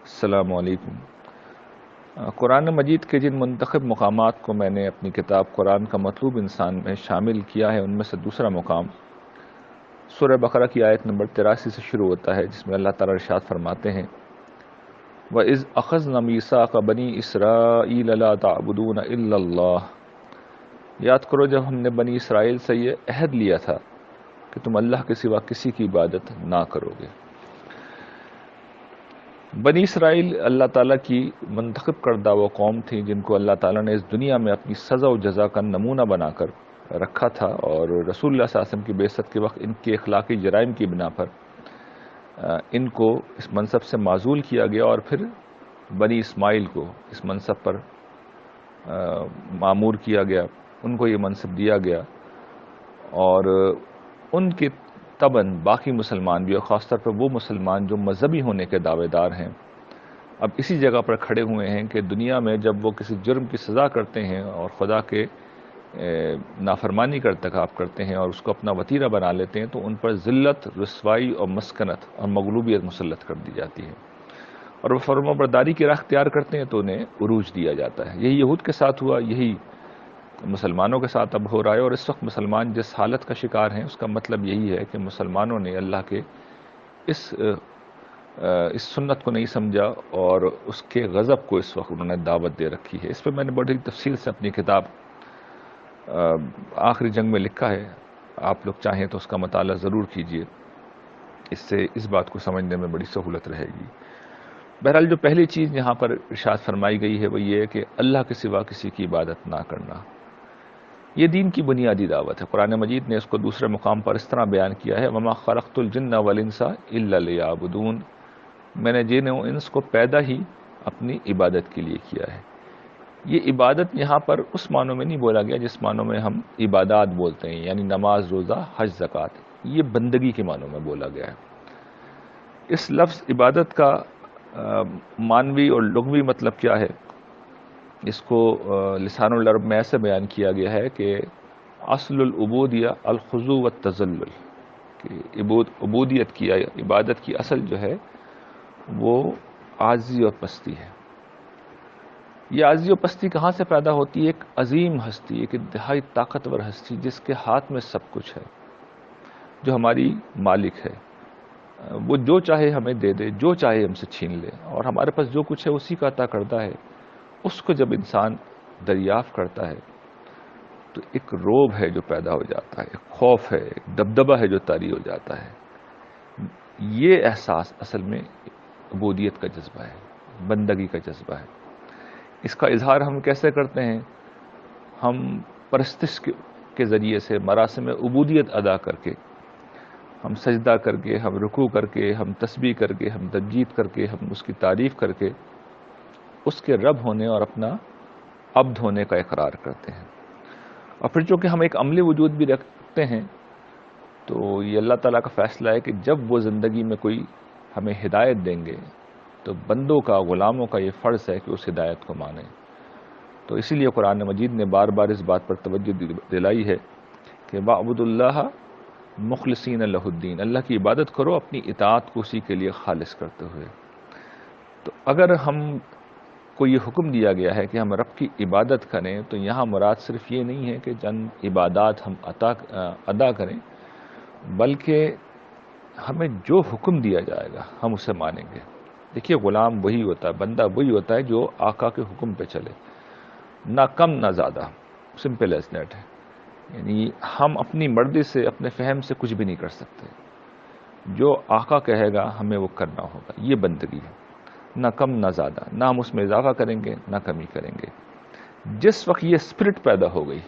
السلام علیکم۔ قرآن مجید کے جن منتخب مقامات کو میں نے اپنی کتاب قرآن کا مطلوب انسان میں شامل کیا ہے، ان میں سے دوسرا مقام سورہ بقرہ کی آیت نمبر 83 سے شروع ہوتا ہے، جس میں اللہ تعالیٰ ارشاد فرماتے ہیں وَإِذْ أَخَذْنَا مِيثَاقَ بَنِي إِسْرَائِيلَ لَا تَعْبُدُونَ إِلَّا اللَّهَ۔ یاد کرو جب ہم نے بنی اسرائیل سے یہ عہد لیا تھا کہ تم اللہ کے سوا کسی کی عبادت نہ کرو گے۔ بنی اسرائیل اللہ تعالیٰ کی منتخب کردہ وہ قوم تھی جن کو اللہ تعالیٰ نے اس دنیا میں اپنی سزا و جزا کا نمونہ بنا کر رکھا تھا، اور رسول اللہ صلی اللہ علیہ وسلم کی بعثت کے وقت ان کے اخلاقی جرائم کی بنا پر ان کو اس منصب سے معزول کیا گیا، اور پھر بنی اسماعیل کو اس منصب پر مامور کیا گیا، ان کو یہ منصب دیا گیا، اور ان کے تباً باقی مسلمان بھی، اور خاص طور پر وہ مسلمان جو مذہبی ہونے کے دعوے دار ہیں، اب اسی جگہ پر کھڑے ہوئے ہیں کہ دنیا میں جب وہ کسی جرم کی سزا کرتے ہیں اور خدا کے نافرمانی کا ارتکاب کرتے ہیں اور اس کو اپنا وتیرہ بنا لیتے ہیں، تو ان پر ذلت، رسوائی اور مسکنت اور مغلوبیت مسلط کر دی جاتی ہے، اور وہ فرمانبرداری کی راہ اختیار کرتے ہیں تو انہیں عروج دیا جاتا ہے۔ یہی یہود کے ساتھ ہوا، یہی مسلمانوں کے ساتھ اب ہو رہا ہے، اور اس وقت مسلمان جس حالت کا شکار ہیں اس کا مطلب یہی ہے کہ مسلمانوں نے اللہ کے اس سنت کو نہیں سمجھا، اور اس کے غضب کو اس وقت انہوں نے دعوت دے رکھی ہے۔ اس پہ میں نے بڑی تفصیل سے اپنی کتاب آخری جنگ میں لکھا ہے، آپ لوگ چاہیں تو اس کا مطالعہ ضرور کیجئے، اس سے اس بات کو سمجھنے میں بڑی سہولت رہے گی۔ بہرحال جو پہلی چیز یہاں پر ارشاد فرمائی گئی ہے وہ یہ ہے کہ اللہ کے سوا کسی کی عبادت نہ کرنا، یہ دین کی بنیادی دعوت ہے۔ قرآن مجید نے اس کو دوسرے مقام پر اس طرح بیان کیا ہے وَمَا خَلَقْتُ الْجِنَّ وَالْإِنسَ إِلَّا لِيَعْبُدُونَ، میں نے جن و انس کو پیدا ہی اپنی عبادت کے لیے کیا ہے۔ یہ عبادت یہاں پر اس معنوں میں نہیں بولا گیا جس معنوں میں ہم عبادات بولتے ہیں، یعنی نماز، روزہ، حج، زکوٰۃ، یہ بندگی کے معنوں میں بولا گیا ہے۔ اس لفظ عبادت کا معنوی اور لغوی مطلب کیا ہے، اس کو لسان العرب میں ایسے بیان کیا گیا ہے کہ اصل العبودیہ الخضوع والتذلل، کہ عبودیت کی، عبادت کی اصل جو ہے وہ عاجزی اور پستی ہے۔ یہ عاجزی اور پستی کہاں سے پیدا ہوتی ہے؟ ایک عظیم ہستی، ایک انتہائی طاقتور ہستی جس کے ہاتھ میں سب کچھ ہے، جو ہماری مالک ہے، وہ جو چاہے ہمیں دے دے، جو چاہے ہم سے چھین لے، اور ہمارے پاس جو کچھ ہے اسی کا عطا کردہ ہے۔ اس کو جب انسان دریافت کرتا ہے تو ایک روب ہے جو پیدا ہو جاتا ہے، ایک خوف ہے، ایک دبدبہ ہے جو طاری ہو جاتا ہے۔ یہ احساس اصل میں عبودیت کا جذبہ ہے، بندگی کا جذبہ ہے۔ اس کا اظہار ہم کیسے کرتے ہیں؟ ہم پرستش کے ذریعے سے، مراسم عبودیت ادا کر کے، ہم سجدہ کر کے، ہم رکوع کر کے، ہم تسبیح کر کے، ہم تمجید کر کے، ہم اس کی تعریف کر کے اس کے رب ہونے اور اپنا عبد ہونے کا اقرار کرتے ہیں۔ اور پھر چونکہ ہم ایک عملی وجود بھی رکھتے ہیں تو یہ اللہ تعالیٰ کا فیصلہ ہے کہ جب وہ زندگی میں کوئی ہمیں ہدایت دیں گے تو بندوں کا، غلاموں کا یہ فرض ہے کہ اس ہدایت کو مانیں۔ تو اسی لیے قرآن مجید نے بار بار اس بات پر توجہ دلائی ہے کہ وَاعْبُدُوا اللَّهَ مُخْلِصِينَ لَهُ الدِّينَ، اللہ کی عبادت کرو اپنی اطاعت کو اسی کے لیے خالص کرتے ہوئے۔ تو اگر ہم کو یہ حکم دیا گیا ہے کہ ہم رب کی عبادت کریں تو یہاں مراد صرف یہ نہیں ہے کہ چند عبادات ہم ادا کریں، بلکہ ہمیں جو حکم دیا جائے گا ہم اسے مانیں گے۔ دیکھیے غلام وہی ہوتا ہے، بندہ وہی ہوتا ہے جو آقا کے حکم پہ چلے، نہ کم نہ زیادہ، سمپل ایز دیٹ ہے۔ یعنی ہم اپنی مرضی سے، اپنے فہم سے کچھ بھی نہیں کر سکتے، جو آقا کہے گا ہمیں وہ کرنا ہوگا، یہ بندگی ہے، نہ کم نہ زیادہ، نہ ہم اس میں اضافہ کریں گے نہ کمی کریں گے۔ جس وقت یہ اسپرٹ پیدا ہو گئی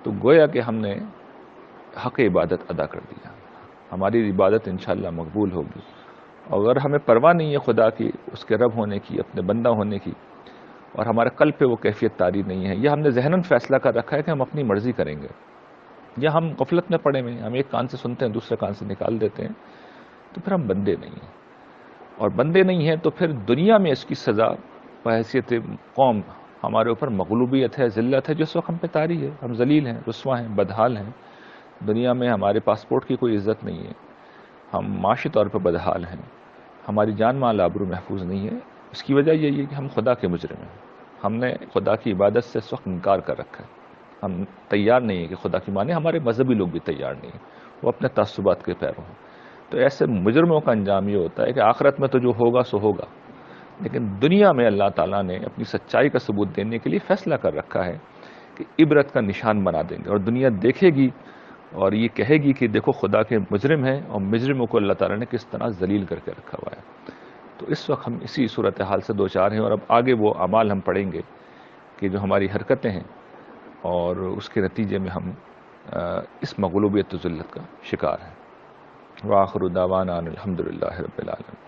تو گویا کہ ہم نے حق عبادت ادا کر دیا، ہماری عبادت انشاءاللہ مقبول ہوگی۔ اور اگر ہمیں پرواہ نہیں ہے خدا کی، اس کے رب ہونے کی، اپنے بندہ ہونے کی، اور ہمارے قلب پہ وہ کیفیت طاری نہیں ہے، یا ہم نے ذہناً فیصلہ کر رکھا ہے کہ ہم اپنی مرضی کریں گے، یا ہم غفلت میں پڑے ہوئے ہیں، ہم ایک کان سے سنتے ہیں دوسرے کان سے نکال دیتے ہیں، تو پھر ہم بندے نہیں ہیں۔ اور بندے نہیں ہیں تو پھر دنیا میں اس کی سزا بحیثیت قوم ہمارے اوپر مغلوبیت ہے، ذلت ہے، جس وقت ہم پہ طاری ہے، ہم ذلیل ہیں، رسوا ہیں، بدحال ہیں، دنیا میں ہمارے پاسپورٹ کی کوئی عزت نہیں ہے، ہم معاشی طور پہ بدحال ہیں، ہماری جان مال آبرو محفوظ نہیں ہے. اس کی وجہ یہی ہے کہ ہم خدا کے مجرم ہیں. ہم نے خدا کی عبادت سے اس وقت انکار کر رکھا ہے. ہم تیار نہیں ہیں کہ خدا کی مانیں. ہمارے مذہبی لوگ بھی تیار نہیں ہیں, وہ اپنے تعصبات کے پیرو ہیں. تو ایسے مجرموں کا انجام یہ ہوتا ہے کہ آخرت میں تو جو ہوگا سو ہوگا, لیکن دنیا میں اللہ تعالیٰ نے اپنی سچائی کا ثبوت دینے کے لیے فیصلہ کر رکھا ہے کہ عبرت کا نشان بنا دیں گے, اور دنیا دیکھے گی اور یہ کہے گی کہ دیکھو خدا کے مجرم ہیں, اور مجرموں کو اللہ تعالیٰ نے کس طرح ذلیل کر کے رکھا ہوا ہے. تو اس وقت ہم اسی صورتحال سے دوچار ہیں, اور اب آگے وہ اعمال ہم پڑھیں گے کہ جو ہماری حرکتیں ہیں اور اس کے نتیجے میں ہم اس مغلوبیت و ذلت کا شکار ہیں. وآخر دعوانا ان الحمد للہ رب العالمین.